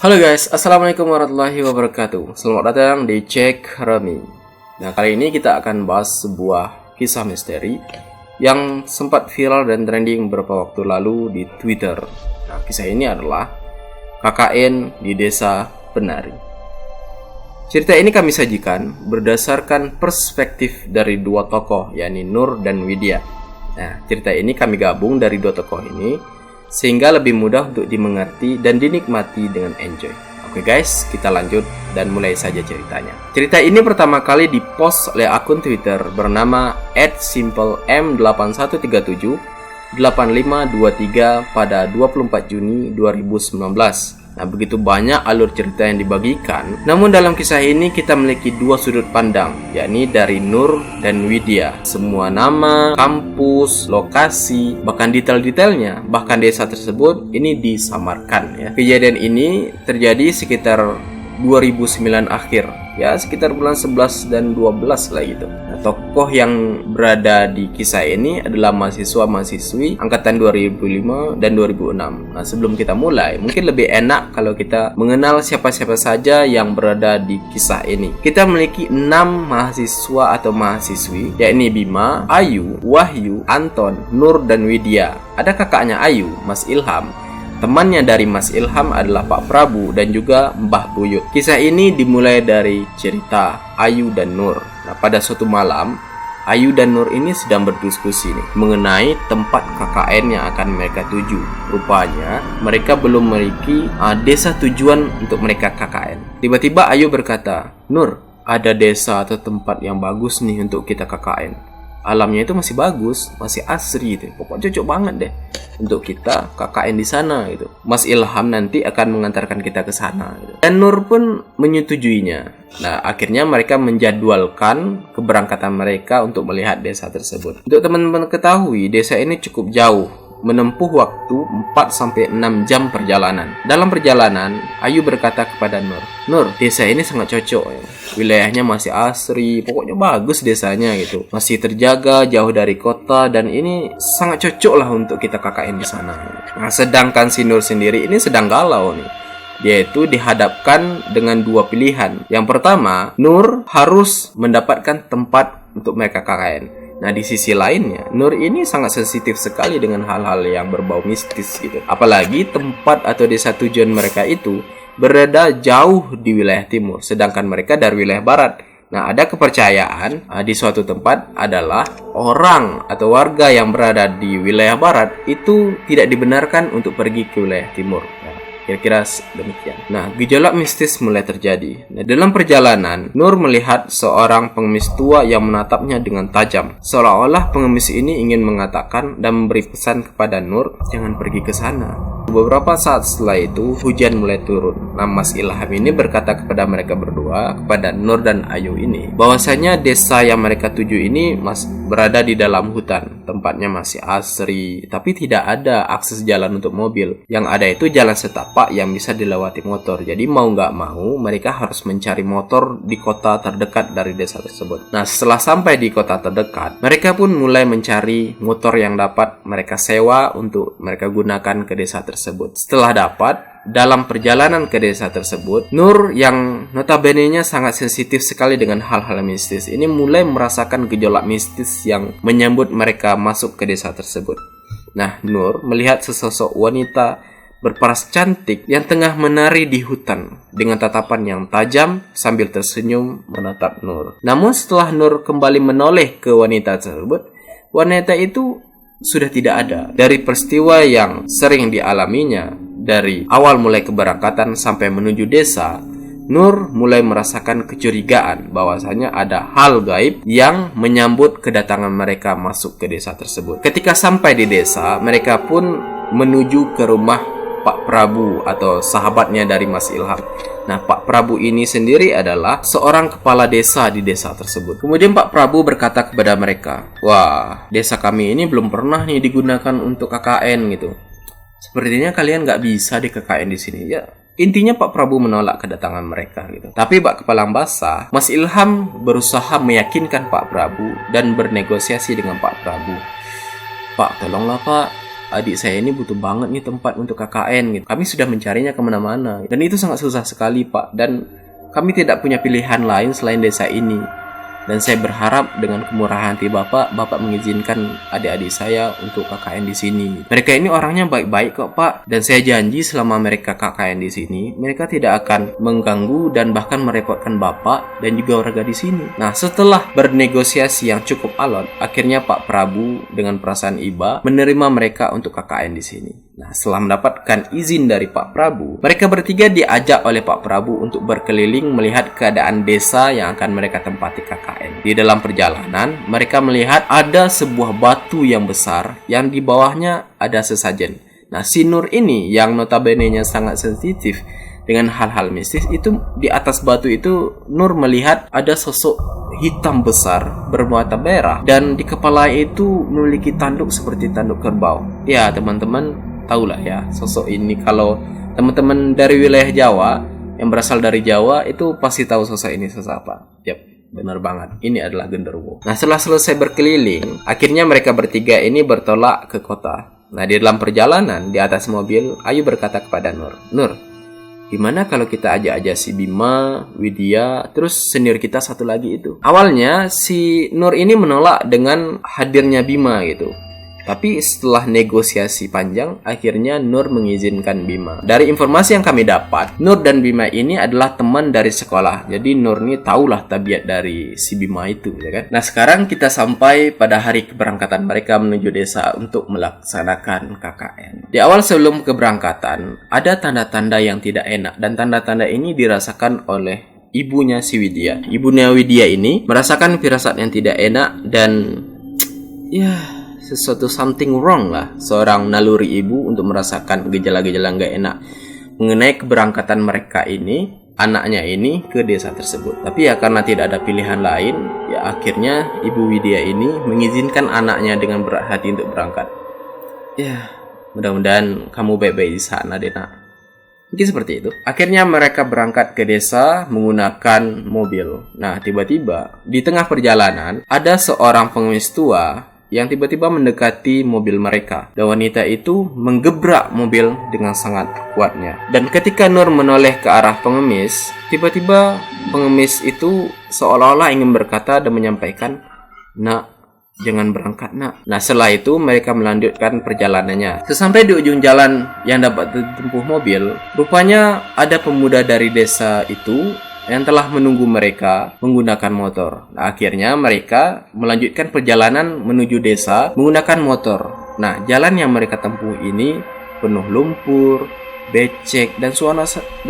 Halo guys, assalamualaikum warahmatullahi wabarakatuh. Selamat datang di Cek Remi. Nah, kali ini kita akan bahas sebuah kisah misteri yang sempat viral dan trending beberapa waktu lalu di Twitter. Nah, kisah ini adalah KKN di Desa Penari. Cerita ini kami sajikan berdasarkan perspektif dari dua tokoh, yakni Nur dan Widya. Nah, cerita ini kami gabung dari dua tokoh ini sehingga lebih mudah untuk dimengerti dan dinikmati dengan enjoy. Oke guys, kita lanjut dan mulai saja ceritanya. Cerita ini pertama kali dipost oleh akun Twitter bernama @simplem81378523 pada 24 Juni 2019. Nah, begitu banyak alur cerita yang dibagikan. Namun dalam kisah ini kita memiliki dua sudut pandang, yakni dari Nur dan Widya. Semua nama, kampus, lokasi, bahkan detail-detailnya, bahkan desa tersebut ini disamarkan ya. Kejadian ini terjadi sekitar 2009 akhir, ya sekitar bulan 11 dan 12 lah gitu. Nah, tokoh yang berada di kisah ini adalah mahasiswa-mahasiswi angkatan 2005 dan 2006. Nah, sebelum kita mulai, mungkin lebih enak kalau kita mengenal siapa-siapa saja yang berada di kisah ini. Kita memiliki 6 mahasiswa atau mahasiswi, yakni Bima, Ayu, Wahyu, Anton, Nur, dan Widya. Ada kakaknya Ayu, Mas Ilham. Temannya dari Mas Ilham adalah Pak Prabu dan juga Mbah Buyut. Kisah ini dimulai dari cerita Ayu dan Nur. Nah, pada suatu malam, Ayu dan Nur ini sedang berdiskusi mengenai tempat KKN yang akan mereka tuju. Rupanya, mereka belum memiliki desa tujuan untuk mereka KKN. Tiba-tiba Ayu berkata, "Nur, ada desa atau tempat yang bagus nih untuk kita KKN. Alamnya itu masih bagus, masih asri gitu. Pokoknya cocok banget deh untuk kita KKN di sana gitu. Mas Ilham nanti akan mengantarkan kita ke sana gitu." Dan Nur pun menyetujuinya. Nah, akhirnya mereka menjadwalkan keberangkatan mereka untuk melihat desa tersebut. Untuk teman-teman ketahui, desa ini cukup jauh, menempuh waktu 4-6 jam perjalanan. Dalam perjalanan, Ayu berkata kepada Nur, "Nur, desa ini sangat cocok ya. Wilayahnya masih asri, pokoknya bagus desanya gitu. Masih terjaga, jauh dari kota, dan ini sangat cocok lah untuk kita KKN di sana." Nah, sedangkan si Nur sendiri ini sedang galau nih. Dia itu dihadapkan dengan dua pilihan. Yang pertama, Nur harus mendapatkan tempat untuk mereka KKN. Nah, di sisi lainnya, Nur ini sangat sensitif sekali dengan hal-hal yang berbau mistis gitu. Apalagi tempat atau desa tujuan mereka itu berada jauh di wilayah timur, sedangkan mereka dari wilayah barat. Nah, ada kepercayaan di suatu tempat adalah orang atau warga yang berada di wilayah barat itu tidak dibenarkan untuk pergi ke wilayah timur. Kira-kira demikian. Nah, gejolak mistis mulai terjadi. Nah, dalam perjalanan, Nur melihat seorang pengemis tua yang menatapnya dengan tajam. Seolah-olah pengemis ini ingin mengatakan dan memberi pesan kepada Nur, jangan pergi ke sana. Beberapa saat setelah itu, hujan mulai turun. Nah, Mas Ilham ini berkata kepada mereka berdua, kepada Nur dan Ayu ini, bahwasanya desa yang mereka tuju ini berada di dalam hutan. Tempatnya masih asri, tapi tidak ada akses jalan untuk mobil. Yang ada itu jalan setapak yang bisa dilewati motor. Jadi mau nggak mau, mereka harus mencari motor di kota terdekat dari desa tersebut. Nah, setelah sampai di kota terdekat, mereka pun mulai mencari motor yang dapat mereka sewa untuk mereka gunakan ke desa tersebut. Setelah dapat, dalam perjalanan ke desa tersebut, Nur yang notabene-nya sangat sensitif sekali dengan hal-hal mistis ini mulai merasakan gejolak mistis yang menyambut mereka masuk ke desa tersebut. Nah, Nur melihat sesosok wanita berparas cantik yang tengah menari di hutan dengan tatapan yang tajam sambil tersenyum menatap Nur. Namun setelah Nur kembali menoleh ke wanita tersebut, wanita itu sudah tidak ada. Dari peristiwa yang sering dialaminya dari awal mulai keberangkatan sampai menuju desa, Nur mulai merasakan kecurigaan bahwasanya ada hal gaib yang menyambut kedatangan mereka masuk ke desa tersebut. Ketika sampai di desa, mereka pun menuju ke rumah Pak Prabu atau sahabatnya dari Mas Ilham. Nah, Pak Prabu ini sendiri adalah seorang kepala desa di desa tersebut. Kemudian Pak Prabu berkata kepada mereka, "Wah, desa kami ini belum pernah nih digunakan untuk KKN gitu. Sepertinya kalian nggak bisa di KKN di sini." Ya, intinya Pak Prabu menolak kedatangan mereka gitu. Tapi Pak Kepala Basah, Mas Ilham berusaha meyakinkan Pak Prabu dan bernegosiasi dengan Pak Prabu. "Pak, tolonglah Pak, adik saya ini butuh banget nih tempat untuk KKN gitu. Kami sudah mencarinya kemana-mana dan itu sangat susah sekali Pak, dan kami tidak punya pilihan lain selain desa ini. Dan saya berharap dengan kemurahan hati Bapak mengizinkan adik-adik saya untuk KKN di sini. Mereka ini orangnya baik-baik kok Pak, dan saya janji selama mereka KKN di sini, mereka tidak akan mengganggu dan bahkan merepotkan Bapak dan juga warga di sini. Nah, setelah bernegosiasi yang cukup alot, akhirnya Pak Prabu dengan perasaan iba menerima mereka untuk KKN di sini. Nah, setelah mendapatkan izin dari Pak Prabu, mereka bertiga diajak oleh Pak Prabu untuk berkeliling melihat keadaan desa yang akan mereka tempati KKN. Di dalam perjalanan, mereka melihat ada sebuah batu yang besar yang di bawahnya ada sesajen. Nah, si Nur ini yang notabene-nya sangat sensitif dengan hal-hal mistis itu, di atas batu itu Nur melihat ada sosok hitam besar bermata merah dan di kepala itu memiliki tanduk seperti tanduk kerbau. Ya, teman-teman tahulah ya sosok ini. Kalau teman-teman dari wilayah Jawa yang berasal dari Jawa itu pasti tahu sosok ini sosok apa. Yap, benar banget. Ini adalah genderuwo. Nah, setelah selesai berkeliling, akhirnya mereka bertiga ini bertolak ke kota. Nah, di dalam perjalanan di atas mobil, Ayu berkata kepada Nur, "Nur, gimana kalau kita ajak aja si Bima, Widya, terus senior kita satu lagi itu?" Awalnya si Nur ini menolak dengan hadirnya Bima gitu. Tapi setelah negosiasi panjang, akhirnya Nur mengizinkan Bima. Dari informasi yang kami dapat, Nur dan Bima ini adalah teman dari sekolah. Jadi Nur ini tahulah tabiat dari si Bima itu, ya kan? Nah, sekarang kita sampai pada hari keberangkatan mereka menuju desa untuk melaksanakan KKN. Di awal sebelum keberangkatan, ada tanda-tanda yang tidak enak, dan tanda-tanda ini dirasakan oleh ibunya si Widya. Ibunya Widya ini merasakan firasat yang tidak enak dan ya, sesuatu something wrong lah seorang naluri ibu untuk merasakan gejala-gejala nggak enak mengenai keberangkatan mereka ini, anaknya ini ke desa tersebut. Tapi ya karena tidak ada pilihan lain, ya akhirnya Ibu Widya ini mengizinkan anaknya dengan berat hati untuk berangkat. Ya, mudah-mudahan kamu baik-baik di sana, Dena. Mungkin seperti itu. Akhirnya mereka berangkat ke desa menggunakan mobil. Nah, tiba-tiba di tengah perjalanan ada seorang pengemis tua yang tiba-tiba mendekati mobil mereka. Dan wanita itu menggebrak mobil dengan sangat kuatnya. Dan ketika Nur menoleh ke arah pengemis, tiba-tiba pengemis itu seolah-olah ingin berkata dan menyampaikan, "Nak, jangan berangkat, nak." Nah, setelah itu mereka melanjutkan perjalanannya. Sesampai di ujung jalan yang dapat ditempuh mobil, rupanya ada pemuda dari desa itu yang telah menunggu mereka menggunakan motor. Nah, akhirnya mereka melanjutkan perjalanan menuju desa menggunakan motor. Nah, jalan yang mereka tempuh ini penuh lumpur, becek, dan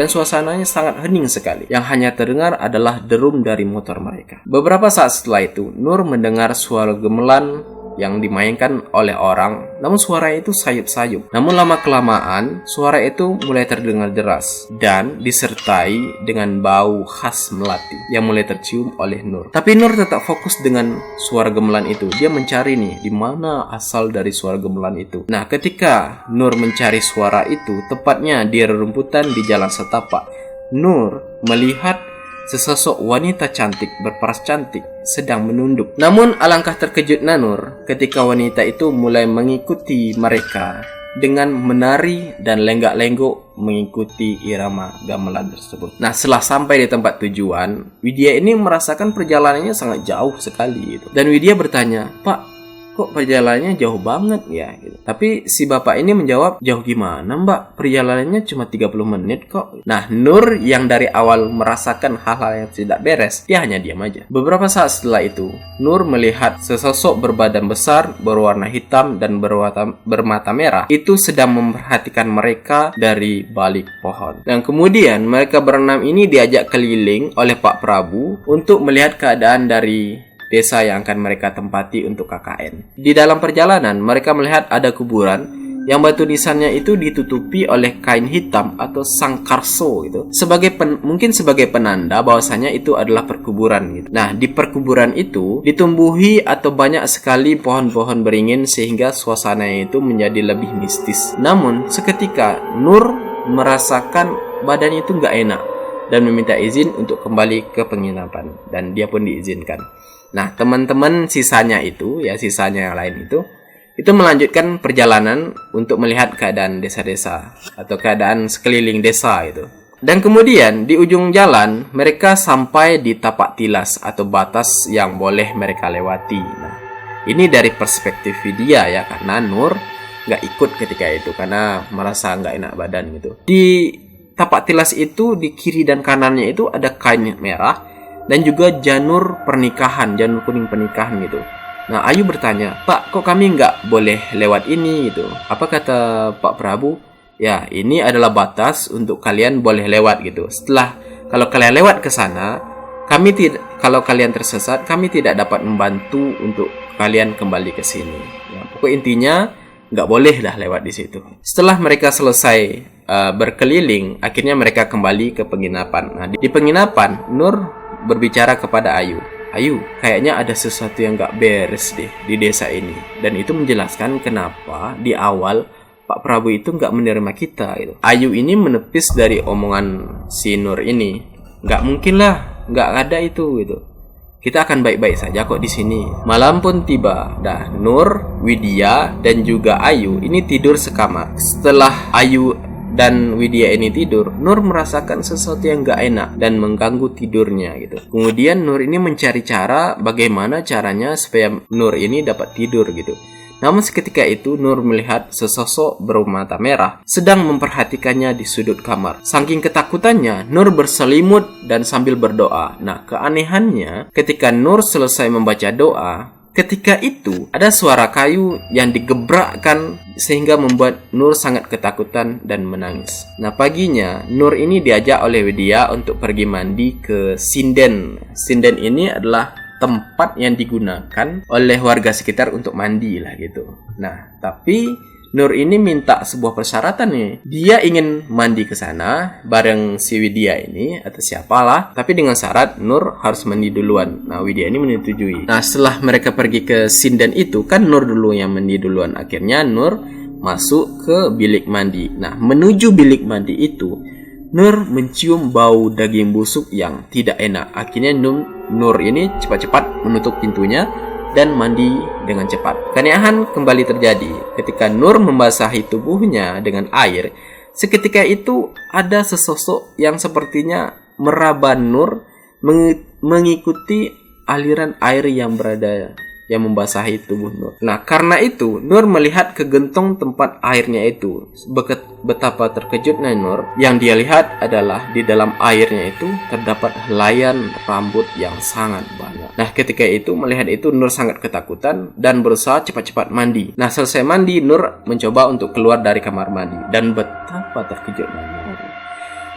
suasananya sangat hening sekali. Yang hanya terdengar adalah derum dari motor mereka. Beberapa saat setelah itu, Nur mendengar suara gemelan yang dimainkan oleh orang, namun suara itu sayup-sayup. Namun lama-kelamaan, suara itu mulai terdengar deras dan disertai dengan bau khas melati yang mulai tercium oleh Nur. Tapi Nur tetap fokus dengan suara gemelan itu. Dia mencari nih, di mana asal dari suara gemelan itu. Nah, ketika Nur mencari suara itu, tepatnya di rerumputan di jalan setapak, Nur melihat sesosok wanita cantik berparas cantik sedang menunduk. Namun alangkah terkejutnya Nur ketika wanita itu mulai mengikuti mereka dengan menari dan lenggak-lenggok mengikuti irama gamelan tersebut. Nah, setelah sampai di tempat tujuan, Widya ini merasakan perjalanannya sangat jauh sekali gitu. Dan Widya bertanya, "Pak, kok perjalanannya jauh banget ya?" Gitu. Tapi si bapak ini menjawab, "Jauh gimana, Mbak? Perjalanannya cuma 30 menit kok." Nah, Nur yang dari awal merasakan hal-hal yang tidak beres, dia hanya diam aja. Beberapa saat setelah itu, Nur melihat sesosok berbadan besar, berwarna hitam dan bermata merah itu sedang memperhatikan mereka dari balik pohon. Dan kemudian mereka berenam ini diajak keliling oleh Pak Prabu untuk melihat keadaan dari desa yang akan mereka tempati untuk KKN. Di dalam perjalanan, mereka melihat ada kuburan yang batu nisannya itu ditutupi oleh kain hitam atau sangkarso gitu. Mungkin sebagai penanda bahwasanya itu adalah perkuburan gitu. Nah, di perkuburan itu ditumbuhi atau banyak sekali pohon-pohon beringin sehingga suasananya itu menjadi lebih mistis. Namun, seketika Nur merasakan badannya itu nggak enak dan meminta izin untuk kembali ke penginapan, dan dia pun diizinkan. Nah, teman-teman sisanya yang lain itu itu melanjutkan perjalanan untuk melihat keadaan desa-desa atau keadaan sekeliling desa itu. Dan kemudian di ujung jalan mereka sampai di tapak tilas atau batas yang boleh mereka lewati. Nah, ini dari perspektif Widya ya, karena Nur nggak ikut ketika itu karena merasa nggak enak badan gitu. Di tapak tilas itu di kiri dan kanannya itu ada kain merah dan juga janur pernikahan, janur kuning pernikahan gitu. Nah, Ayu bertanya, "Pak, kok kami nggak boleh lewat ini gitu?" Apa kata Pak Prabu? "Ya, ini adalah batas untuk kalian boleh lewat gitu. Kalau kalian lewat ke sana, kalau kalian tersesat, kami tidak dapat membantu untuk kalian kembali ke sini." Ya, pokok intinya nggak boleh dah lewat di situ. Setelah mereka selesai berkeliling, akhirnya mereka kembali ke penginapan. Nah, di penginapan, Nur berbicara kepada Ayu. "Ayu, kayaknya ada sesuatu yang nggak beres deh di desa ini." Dan itu menjelaskan kenapa di awal Pak Prabu itu nggak menerima kita gitu. Ayu ini menepis dari omongan si Nur ini. "Nggak mungkin lah, nggak ada itu gitu. Kita akan baik-baik saja kok di sini." Malam pun tiba. Dah Nur, Widya, dan juga Ayu ini tidur sekamar. Setelah Ayu dan Widya ini tidur, Nur merasakan sesuatu yang gak enak dan mengganggu tidurnya gitu. Kemudian Nur ini mencari cara bagaimana caranya supaya Nur ini dapat tidur gitu. Namun seketika itu Nur melihat sesosok bermata merah sedang memperhatikannya di sudut kamar. Saking ketakutannya, Nur berselimut dan sambil berdoa. Nah, keanehannya ketika Nur selesai membaca doa, ketika itu ada suara kayu yang digebrakkan sehingga membuat Nur sangat ketakutan dan menangis. Nah, paginya Nur ini diajak oleh Widya untuk pergi mandi ke sinden. Sinden ini adalah tempat yang digunakan oleh warga sekitar untuk mandi lah gitu. Nah, tapi Nur ini minta sebuah persyaratan nih. Dia ingin mandi ke sana bareng si Widya ini atau siapalah, tapi dengan syarat Nur harus mandi duluan. Nah, Widya ini menyetujui. Nah, setelah mereka pergi ke sinden itu, kan Nur dulu yang mandi duluan. Akhirnya Nur masuk ke bilik mandi. Nah, menuju bilik mandi itu, Nur mencium bau daging busuk yang tidak enak. Akhirnya Nur ini cepat-cepat menutup pintunya dan mandi dengan cepat. Keanehan kembali terjadi ketika Nur membasahi tubuhnya dengan air. Seketika itu ada sesosok yang sepertinya meraba Nur mengikuti aliran air yang membasahi tubuh Nur. Nah, karena itu Nur melihat ke gentong tempat airnya itu. Betapa terkejutnya Nur. Yang dia lihat adalah di dalam airnya itu terdapat helaian rambut yang sangat banyak. Nah, ketika itu melihat itu Nur sangat ketakutan dan berusaha cepat-cepat mandi. Nah, selesai mandi Nur mencoba untuk keluar dari kamar mandi dan betapa terkejutnya Nur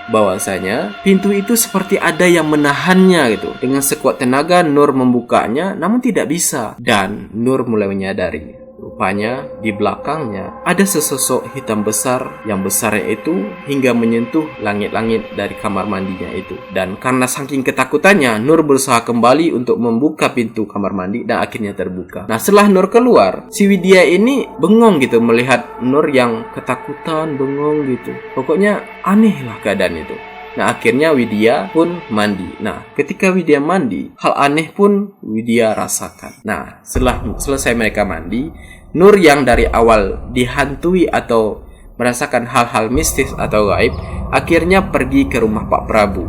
bahwasanya pintu itu seperti ada yang menahannya gitu. Dengan sekuat tenaga Nur membukanya, namun tidak bisa. Dan Nur mulai menyadari, rupanya di belakangnya ada sesosok hitam besar yang besarnya itu hingga menyentuh langit-langit dari kamar mandinya itu. Dan karena saking ketakutannya, Nur berusaha kembali untuk membuka pintu kamar mandi dan akhirnya terbuka. Nah, setelah Nur keluar, si Widya ini bengong gitu melihat Nur yang ketakutan, bengong gitu. Pokoknya aneh lah keadaan itu. Nah, akhirnya Widya pun mandi. Nah, ketika Widya mandi, hal aneh pun Widya rasakan. Nah, setelah selesai mereka mandi, Nur yang dari awal dihantui atau merasakan hal-hal mistis atau gaib, akhirnya pergi ke rumah Pak Prabu.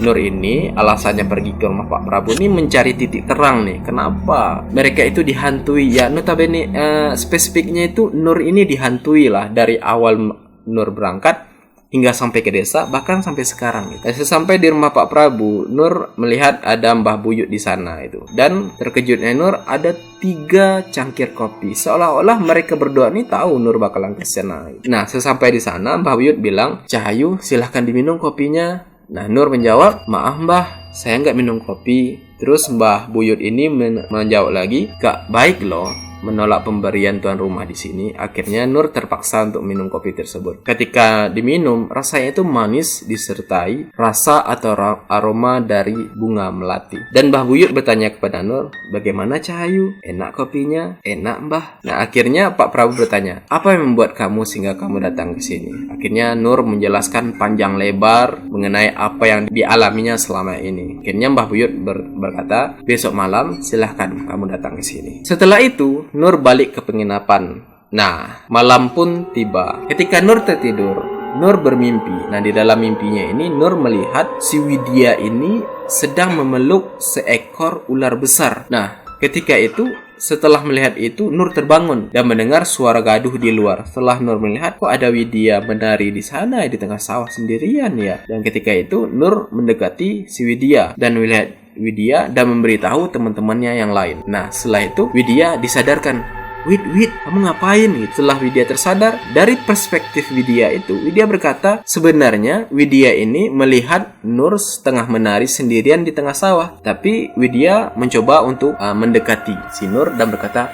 Nur ini alasannya pergi ke rumah Pak Prabu ini mencari titik terang nih. Kenapa mereka itu dihantui? Ya, notabene spesifiknya itu Nur ini dihantui lah dari awal Nur berangkat hingga sampai ke desa, bahkan sampai sekarang gitu. Sesampai di rumah Pak Prabu, Nur melihat ada Mbah Buyut di sana itu. Dan terkejutnya Nur ada 3 cangkir kopi. Seolah-olah mereka berdua nih tahu Nur bakalan ke sana. Nah, sesampai di sana Mbah Buyut bilang, "Cahayu, silahkan diminum kopinya." Nah, Nur menjawab, "Maaf Mbah, saya nggak minum kopi." Terus Mbah Buyut ini menjawab lagi, "Gak baik loh menolak pemberian tuan rumah di sini." Akhirnya Nur terpaksa untuk minum kopi tersebut. Ketika diminum, rasanya itu manis disertai rasa atau aroma dari bunga melati. Dan Mbah Buyut bertanya kepada Nur, "Bagaimana Cahayu? Enak kopinya?" "Enak Mbah." Nah, akhirnya Pak Prabu bertanya, "Apa yang membuat kamu sehingga kamu datang ke sini?" Akhirnya Nur menjelaskan panjang lebar mengenai apa yang dialaminya selama ini. Akhirnya Mbah Buyut berkata, "Besok malam silahkan kamu datang ke sini." Setelah itu Nur balik ke penginapan. Nah, malam pun tiba. Ketika Nur tertidur, Nur bermimpi. Nah, di dalam mimpinya ini Nur melihat si Widya ini sedang memeluk seekor ular besar. Nah, ketika itu, setelah melihat itu, Nur terbangun dan mendengar suara gaduh di luar. Setelah Nur melihat, kok ada Widya menari di sana di tengah sawah sendirian ya. Dan ketika itu, Nur mendekati si Widya dan melihat Widya dan memberitahu teman-temannya yang lain. Nah, setelah itu Widya disadarkan. Wid, kamu ngapain? Setelah Widya tersadar, dari perspektif Widya itu, Widya berkata, sebenarnya Widya ini melihat Nur setengah menari sendirian di tengah sawah. Tapi Widya mencoba untuk mendekati si Nur dan berkata,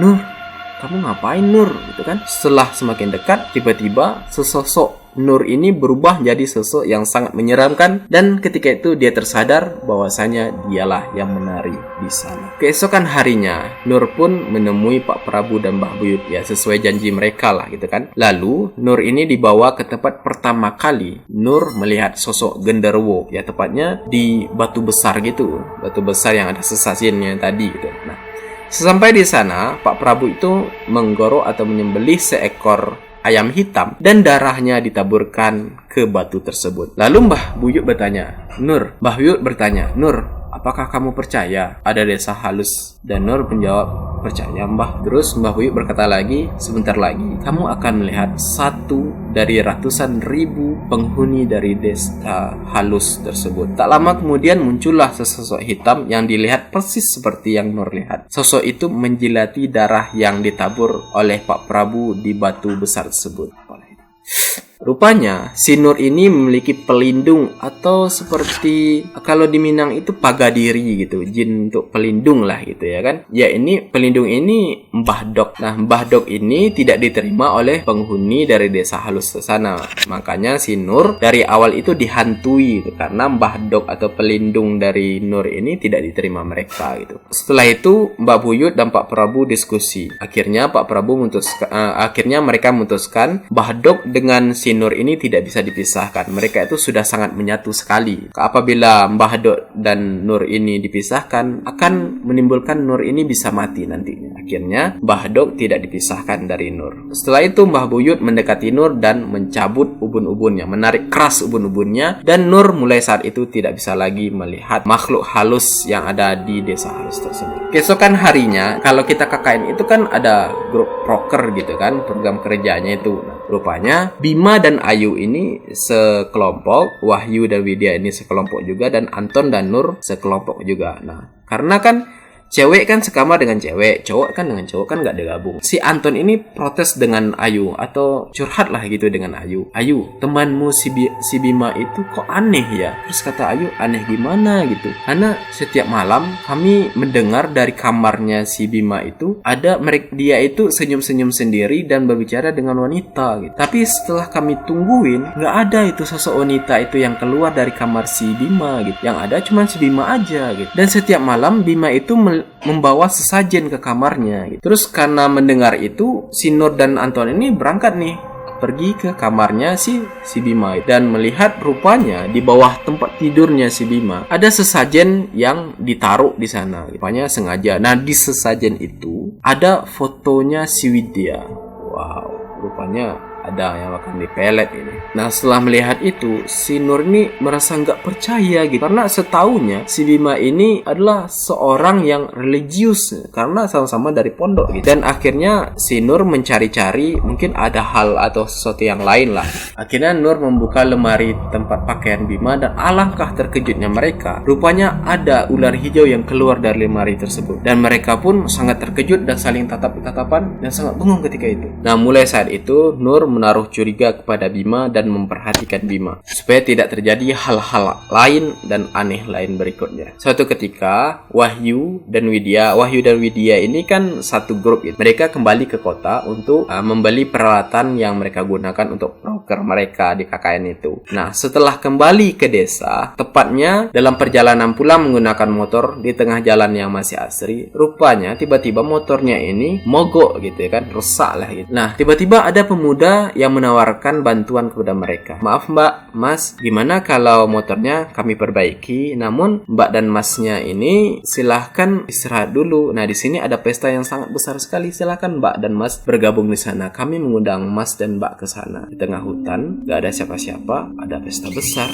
Nur, kamu ngapain Nur? Gitu kan? Setelah semakin dekat, tiba-tiba sesosok Nur ini berubah jadi sosok yang sangat menyeramkan, dan ketika itu dia tersadar bahwasanya dialah yang menari di sana. Keesokan harinya, Nur pun menemui Pak Prabu dan Mbah Buyut ya, sesuai janji mereka lah gitu kan. Lalu Nur ini dibawa ke tempat pertama kali Nur melihat sosok genderuwo ya, tepatnya di batu besar gitu, batu besar yang ada sesajennya tadi gitu. Nah, sesampai di sana, Pak Prabu itu menggorok atau menyembelih seekor ayam hitam dan darahnya ditaburkan ke batu tersebut. Lalu Mbah Buyut bertanya, Mbah Buyut bertanya, Nur, apakah kamu percaya ada desa halus? Dan Nur menjawab, percaya Mbah. Terus Mbah Buyut berkata lagi, sebentar lagi kamu akan melihat satu dari ratusan ribu penghuni dari desa halus tersebut. Tak lama kemudian muncullah sesosok hitam yang dilihat persis seperti yang Nur lihat. Sosok itu menjilati darah yang ditabur oleh Pak Prabu di batu besar tersebut. Rupanya si Nur ini memiliki pelindung atau seperti kalau di Minang itu pagadiri gitu, jin untuk pelindung lah gitu ya kan. Ya, ini pelindung ini Mbah Dok. Nah, Mbah Dok ini tidak diterima oleh penghuni dari desa halus ke sana. Makanya si Nur dari awal itu dihantui gitu, karena Mbah Dok atau pelindung dari Nur ini tidak diterima mereka gitu. Setelah itu Mbak Buyut dan Pak Prabu diskusi. Akhirnya mereka memutuskan Mbah Dok dengan si Nur ini tidak bisa dipisahkan. Mereka itu sudah sangat menyatu sekali. Apabila Mbah Dok dan Nur ini dipisahkan, akan menimbulkan Nur ini bisa mati nantinya. Akhirnya Mbah Dok tidak dipisahkan dari Nur. Setelah itu Mbah Buyut mendekati Nur dan mencabut ubun-ubunnya, menarik keras ubun-ubunnya, dan Nur mulai saat itu tidak bisa lagi melihat makhluk halus yang ada di desa halus tersebut. Keesokan harinya, kalau kita KKN itu kan ada grup proker gitu kan, program kerjanya itu. Nah, rupanya Bima dan Ayu ini sekelompok, Wahyu dan Widya ini sekelompok juga, dan Anton dan Nur sekelompok juga. Nah, karena kan cewek kan sekamar dengan cewek, cowok kan dengan cowok, kan nggak digabung. Si Anton ini protes dengan Ayu atau curhat lah gitu dengan Ayu. Ayu, temanmu si Bima itu kok aneh ya? Terus kata Ayu, aneh gimana gitu? Karena setiap malam kami mendengar dari kamarnya si Bima itu ada dia itu senyum-senyum sendiri dan berbicara dengan wanita gitu. Tapi setelah kami tungguin, nggak ada itu sosok wanita itu yang keluar dari kamar si Bima gitu. Yang ada cuma si Bima aja gitu. Dan setiap malam Bima itu membawa sesajen ke kamarnya gitu. Terus karena mendengar itu, si Nur dan Anton ini berangkat nih pergi ke kamarnya si Bima dan melihat rupanya di bawah tempat tidurnya si Bima ada sesajen yang ditaruh di sana. Rupanya sengaja. Nah, di sesajen itu ada fotonya si Widya. Wow, rupanya ada yang akan dipelet ini. Nah, setelah melihat itu, si Nur ini merasa nggak percaya gitu. Karena setahunya si Bima ini adalah seorang yang religius karena sama-sama dari pondok gitu. Dan akhirnya si Nur mencari-cari, mungkin ada hal atau sesuatu yang lain lah. Akhirnya Nur membuka lemari tempat pakaian Bima dan alangkah terkejutnya mereka. Rupanya ada ular hijau yang keluar dari lemari tersebut. Dan mereka pun sangat terkejut dan saling tatap-tatapan dan sangat bengong ketika itu. Nah, mulai saat itu Nur menaruh curiga kepada Bima dan memperhatikan Bima supaya tidak terjadi hal-hal lain dan aneh lain berikutnya. Suatu ketika Wahyu dan Widya ini kan satu grup gitu. Mereka kembali ke kota untuk membeli peralatan yang mereka gunakan untuk nuker mereka di KKN itu. Nah, setelah kembali ke desa, tepatnya dalam perjalanan pulang menggunakan motor di tengah jalan yang masih asri, rupanya tiba-tiba motornya ini mogok gitu ya kan, rusak lah gitu. Nah, tiba-tiba ada pemuda yang menawarkan bantuan kepada mereka. "Maaf Mbak, Mas, gimana kalau motornya kami perbaiki? Namun Mbak dan Masnya ini silahkan istirahat dulu. Nah, di sini ada pesta yang sangat besar sekali. Silahkan Mbak dan Mas bergabung di sana. Kami mengundang Mas dan Mbak ke sana." Di tengah hutan, gak ada siapa-siapa, ada pesta besar.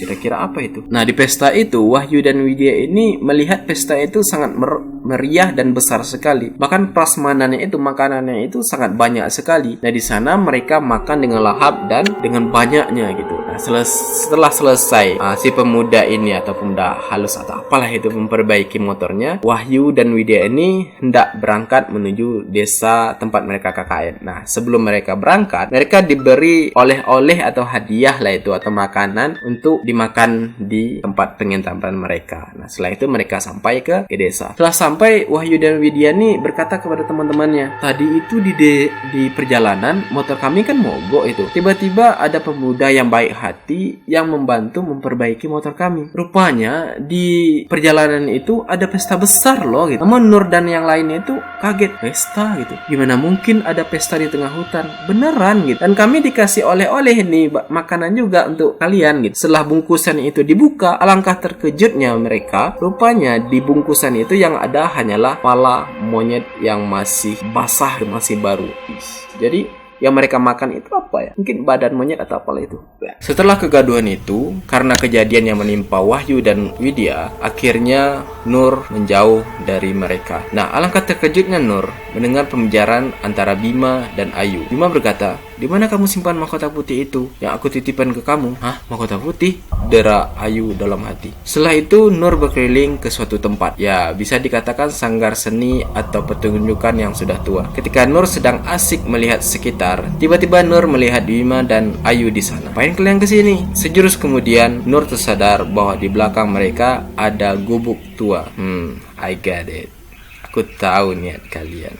Kira-kira apa itu? Nah, di pesta itu Wahyu dan Widya ini melihat pesta itu sangat meriah dan besar sekali. Bahkan prasmanannya itu, makanannya itu sangat banyak sekali. Nah, di sana mereka makan dengan lahap dan dengan banyaknya gitu. Nah, setelah selesai si pemuda ini atau pemuda halus atau apalah itu memperbaiki motornya, Wahyu dan Widya ini hendak berangkat menuju desa tempat mereka KKN. Nah, sebelum mereka berangkat, mereka diberi oleh-oleh atau hadiah lah itu atau makanan untuk dimakan di tempat penginapan mereka. Nah, setelah itu mereka sampai ke desa. Setelah sampai, Wahyu dan Widya ini berkata kepada teman-temannya, "Tadi itu di perjalanan motor kami kan mogok itu. Tiba-tiba ada pemuda yang baik hati yang membantu memperbaiki motor kami. Rupanya di perjalanan itu ada pesta besar loh gitu." Namun Nur dan yang lainnya itu kaget. "Pesta gitu? Gimana mungkin ada pesta di tengah hutan? Beneran gitu. Dan kami dikasih oleh-oleh nih, makanan juga untuk kalian gitu." Setelah bungkusan itu dibuka, alangkah terkejutnya mereka. Rupanya di bungkusan itu yang ada hanyalah kepala monyet yang masih basah dan masih baru. Jadi yang mereka makan itu apa ya? Mungkin badan monyet atau apalah itu. Setelah kegaduhan itu, karena kejadian yang menimpa Wahyu dan Widya, akhirnya Nur menjauh dari mereka. Nah, alangkah terkejutnya Nur mendengar pembicaraan antara Bima dan Ayu. Bima berkata, "Di mana kamu simpan mahkota putih itu yang aku titipkan ke kamu?" "Hah, mahkota putih?" dera Ayu dalam hati. Setelah itu Nur berkeliling ke suatu tempat. Ya, bisa dikatakan sanggar seni atau pertunjukan yang sudah tua. Ketika Nur sedang asik melihat sekitar, tiba-tiba Nur melihat Bima dan Ayu di sana. "Apain kalian kesini?" Sejurus kemudian Nur tersadar bahwa di belakang mereka ada gubuk tua. I get it. Aku tahu niat kalian.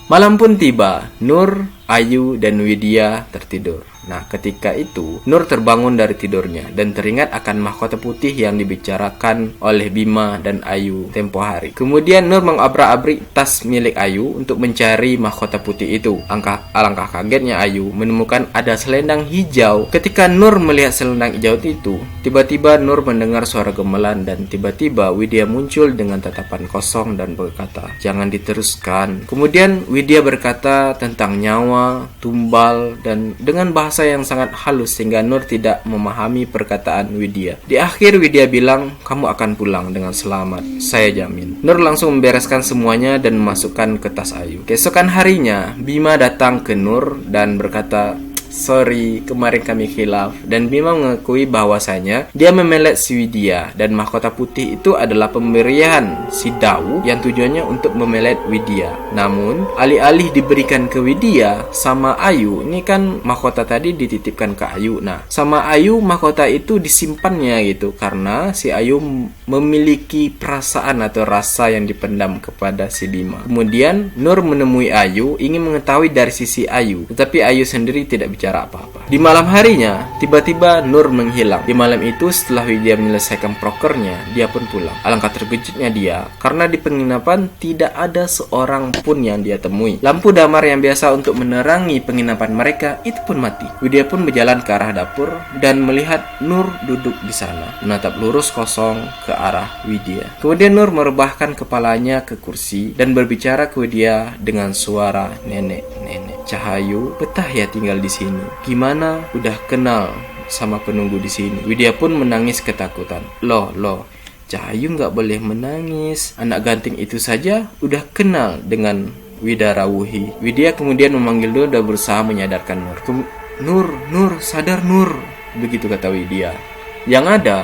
Malam pun tiba. Nur, Ayu, dan Widya tertidur. Nah, ketika itu Nur terbangun dari tidurnya dan teringat akan mahkota putih yang dibicarakan oleh Bima dan Ayu tempo hari. Kemudian Nur mengabrak-abrik tas milik Ayu untuk mencari mahkota putih itu. Alangkah kagetnya Ayu menemukan ada selendang hijau. Ketika Nur melihat selendang hijau itu, tiba-tiba Nur mendengar suara gemelan dan tiba-tiba Widya muncul dengan tatapan kosong dan berkata, "Jangan diteruskan." Kemudian Widya berkata tentang nyawa, tumbal, dan dengan bahasa yang sangat halus sehingga Nur tidak memahami perkataan Widya. Di akhir Widya bilang, "Kamu akan pulang dengan selamat, saya jamin." Nur langsung membereskan semuanya dan memasukkan ke tas Ayu. Keesokan harinya Bima datang ke Nur dan berkata, "Sorry, kemarin kami khilaf." Dan Bima mengakui bahwasanya dia memelet si Widya dan mahkota putih itu adalah pemberian si Dawu yang tujuannya untuk memelet Widya. Namun, alih-alih diberikan ke Widya sama Ayu, ini kan mahkota tadi dititipkan ke Ayu. Nah, sama Ayu mahkota itu disimpannya gitu karena si Ayu memiliki perasaan atau rasa yang dipendam kepada si Bima. Kemudian Nur menemui Ayu ingin mengetahui dari sisi Ayu, tetapi Ayu sendiri tidak bicara apa-apa. Di malam harinya, tiba-tiba Nur menghilang. Di malam itu, setelah Widya menyelesaikan prokernya, dia pun pulang. Alangkah terkejutnya dia, karena di penginapan tidak ada seorang pun yang dia temui. Lampu damar yang biasa untuk menerangi penginapan mereka itu pun mati. Widya pun berjalan ke arah dapur dan melihat Nur duduk di sana, menatap lurus kosong ke arah Widya. Kemudian Nur merebahkan kepalanya ke kursi dan berbicara ke Widya dengan suara nenek-nenek. "Cahayu, betah ya tinggal di sini. Gimana? Udah kenal sama penunggu di sini?" Widya pun menangis ketakutan. Loh, Cahayu nggak boleh menangis. Anak ganting itu saja udah kenal dengan Widarawuhi. Widya kemudian memanggil Nur dan berusaha menyadarkan Nur. Nur, sadar Nur. Begitu kata Widya. Yang ada,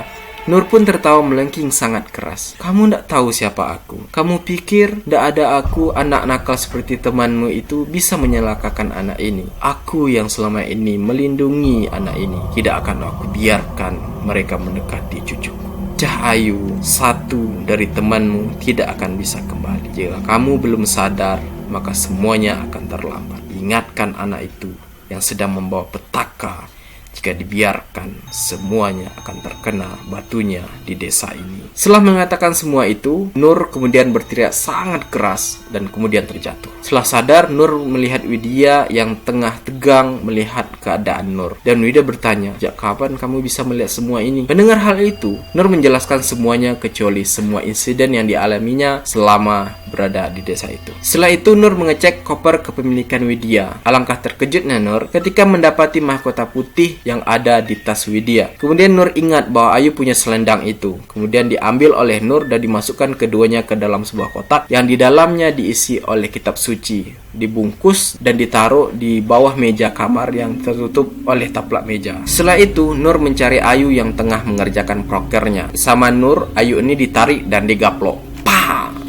Nur pun tertawa melengking sangat keras. "Kamu ndak tahu siapa aku? Kamu pikir ndak ada aku, anak nakal seperti temanmu itu, bisa menyelakakan anak ini? Aku yang selama ini melindungi anak ini. Tidak akan aku biarkan mereka mendekati cucuku. Cahayu, satu dari temanmu tidak akan bisa kembali. Jika kamu belum sadar, maka semuanya akan terlambat. Ingatkan mengingatkan anak itu yang sedang membawa petaka. Jika dibiarkan, semuanya akan terkena batunya di desa ini. Setelah mengatakan semua itu, Nur kemudian berteriak sangat keras dan kemudian terjatuh. Setelah sadar, Nur melihat Widya yang tengah tegang melihat keadaan Nur. Dan Widya bertanya, "Sejak kapan kamu bisa melihat semua ini?" Mendengar hal itu, Nur menjelaskan semuanya kecuali semua insiden yang dialaminya selama berada di desa itu. Setelah itu, Nur mengecek koper kepemilikan Widya. Alangkah terkejutnya Nur ketika mendapati mahkota putih yang ada di tas Widya. Kemudian Nur ingat bahwa Ayu punya selendang itu. Kemudian diambil oleh Nur dan dimasukkan keduanya ke dalam sebuah kotak yang di dalamnya diisi oleh kitab suci, dibungkus dan ditaruh di bawah meja kamar yang tertutup oleh taplak meja. Setelah itu, Nur mencari Ayu yang tengah mengerjakan prokernya. Sama Nur, Ayu ini ditarik dan digaplok.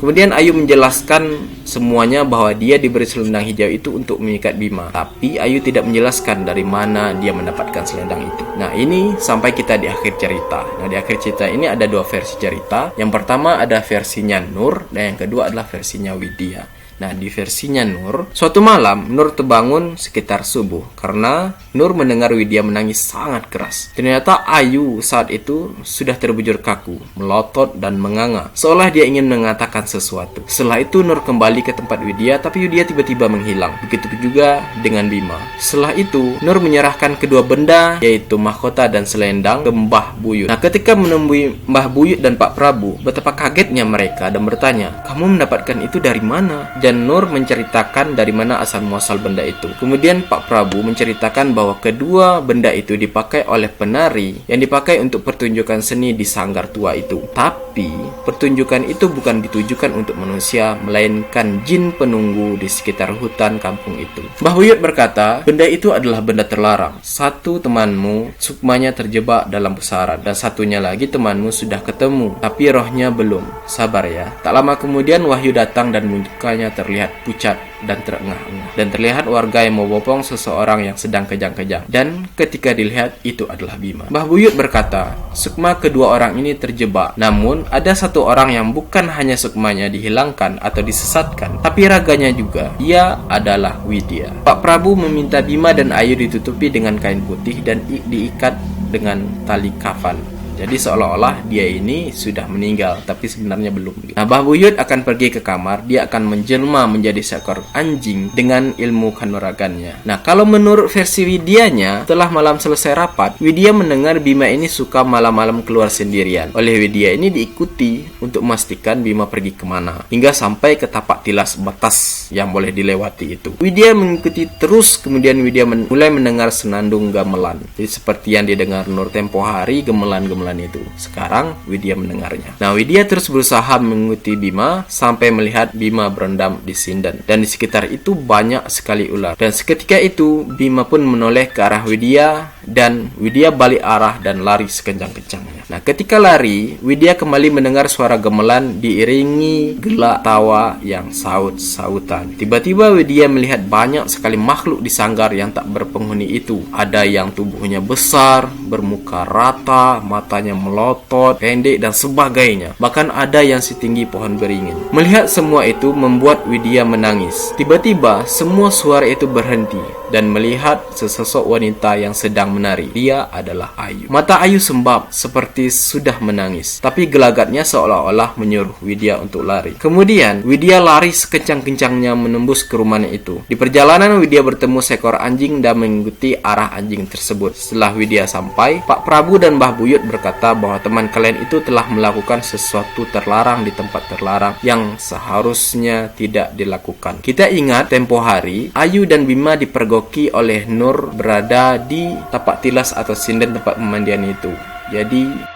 Kemudian Ayu menjelaskan semuanya bahwa dia diberi selendang hijau itu untuk mengikat Bima. Tapi Ayu tidak menjelaskan dari mana dia mendapatkan selendang itu. Nah, ini sampai kita di akhir cerita. Nah, di akhir cerita ini ada dua versi cerita. Yang pertama ada versinya Nur dan yang kedua adalah versinya Widya. Nah, di versinya Nur, suatu malam Nur terbangun sekitar subuh karena Nur mendengar Widya menangis sangat keras. Ternyata Ayu saat itu sudah terbujur kaku, melotot dan menganga, seolah dia ingin mengatakan sesuatu. Setelah itu Nur kembali ke tempat Widya, tapi Widya tiba-tiba menghilang. Begitu juga dengan Bima. Setelah itu Nur menyerahkan kedua benda, yaitu mahkota dan selendang, ke Mbah Buyut. Nah, ketika menemui Mbah Buyut dan Pak Prabu, betapa kagetnya mereka dan bertanya, "Kamu mendapatkan itu dari mana?" Dan Nur menceritakan dari mana asal muasal benda itu. Kemudian Pak Prabu menceritakan bahwa kedua benda itu dipakai oleh penari yang dipakai untuk pertunjukan seni di sanggar tua itu. Tapi pertunjukan itu bukan ditujukan untuk manusia, melainkan jin penunggu di sekitar hutan kampung itu. Mbah Buyut berkata, "Benda itu adalah benda terlarang. Satu temanmu, sukmanya terjebak dalam pusaran, dan satunya lagi temanmu sudah ketemu, tapi rohnya belum. Sabar ya." Tak lama kemudian Wahyu datang dan mukanya terlihat pucat dan terengah-engah, dan terlihat warga yang membopong seseorang yang sedang kejang-kejang. Dan ketika dilihat, itu adalah Bima. Mbah Buyut berkata, sukma kedua orang ini terjebak, namun ada satu orang yang bukan hanya sukmanya dihilangkan atau disesatkan, tapi raganya juga. Ia adalah Widya. Pak Prabu meminta Bima dan Ayu ditutupi dengan kain putih dan diikat dengan tali kafan. Jadi seolah-olah dia ini sudah meninggal, tapi sebenarnya belum. Nah, Mbah Buyut akan pergi ke kamar. Dia akan menjelma menjadi seekor anjing dengan ilmu kanuragannya. Nah, kalau menurut versi Widyanya, setelah malam selesai rapat, Widya mendengar Bima ini suka malam-malam keluar sendirian. Oleh Widya ini diikuti untuk memastikan Bima pergi kemana, hingga sampai ke tapak tilas batas yang boleh dilewati itu. Widya mengikuti terus, kemudian Widya mulai mendengar senandung gamelan. Jadi seperti yang didengar Nur tempo hari, gemelan-gemelan itu. Sekarang Widya mendengarnya. Nah, Widya terus berusaha mengikuti Bima sampai melihat Bima berendam di sinden, dan di sekitar itu banyak sekali ular. Dan seketika itu Bima pun menoleh ke arah Widya, dan Widya balik arah dan lari sekencang-kencangnya. Nah, ketika lari, Widya kembali mendengar suara gemelan diiringi gelak tawa yang saut-sautan. Tiba-tiba Widya melihat banyak sekali makhluk di sanggar yang tak berpenghuni itu. Ada yang tubuhnya besar, bermuka rata, matanya melotot, pendek dan sebagainya. Bahkan ada yang setinggi pohon beringin. Melihat semua itu membuat Widya menangis. Tiba-tiba semua suara itu berhenti dan melihat sesosok wanita yang sedang menari. Dia adalah Ayu. Mata Ayu sembab seperti sudah menangis, tapi gelagatnya seolah-olah menyuruh Widya untuk lari. Kemudian Widya lari sekencang-kencangnya menembus ke rumahnya itu. Di perjalanan Widya bertemu seekor anjing dan mengikuti arah anjing tersebut. Setelah Widya sampai, Pak Prabu dan Mbah Buyut berkata bahwa teman kalian itu telah melakukan sesuatu terlarang di tempat terlarang yang seharusnya tidak dilakukan. Kita ingat tempo hari Ayu dan Bima dipergoki oleh Nur berada di tapak tilas atau sinden tempat pemandian itu. Jadi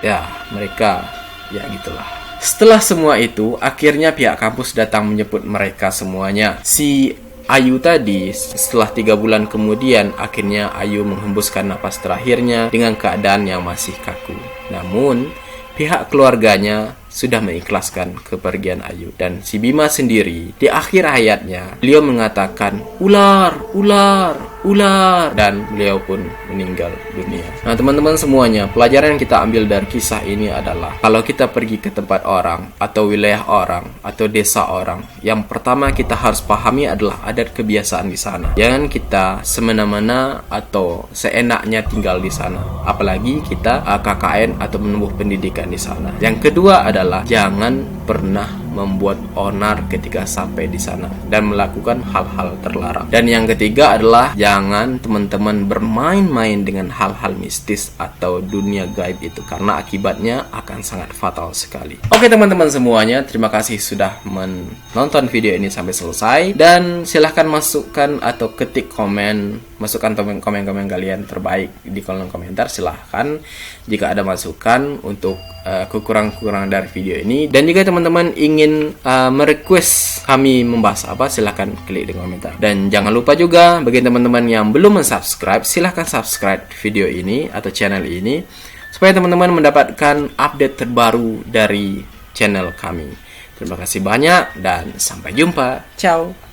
ya mereka ya gitulah. Setelah semua itu, akhirnya pihak kampus datang menjemput mereka semuanya. Si Ayu tadi, setelah 3 bulan kemudian, akhirnya Ayu menghembuskan napas terakhirnya dengan keadaan yang masih kaku. Namun, pihak keluarganya sudah mengikhlaskan kepergian Ayu. Dan si Bima sendiri, di akhir hayatnya, beliau mengatakan, ular, ular. ular, dan beliau pun meninggal dunia. Nah teman-teman semuanya, pelajaran yang kita ambil dari kisah ini adalah kalau kita pergi ke tempat orang atau wilayah orang atau desa orang, yang pertama kita harus pahami adalah adat kebiasaan di sana. Jangan kita semena-mena atau seenaknya tinggal di sana, apalagi kita KKN atau menempuh pendidikan di sana. Yang kedua adalah jangan pernah membuat onar ketika sampai di sana dan melakukan hal-hal terlarang. Dan yang ketiga adalah jangan teman-teman bermain-main dengan hal-hal mistis atau dunia gaib itu, karena akibatnya akan sangat fatal sekali. Oke teman-teman semuanya, terima kasih sudah menonton video ini sampai selesai, dan silahkan masukkan atau ketik komen, masukkan komen-komen kalian terbaik di kolom komentar. Silahkan jika ada masukan untuk kekurangan-kekurangan dari video ini, dan jika teman-teman ingin merequest kami membahas apa, silahkan klik di komentar. Dan jangan lupa juga bagi teman-teman yang belum subscribe, silahkan subscribe video ini atau channel ini supaya teman-teman mendapatkan update terbaru dari channel kami. Terima kasih banyak dan sampai jumpa. Ciao.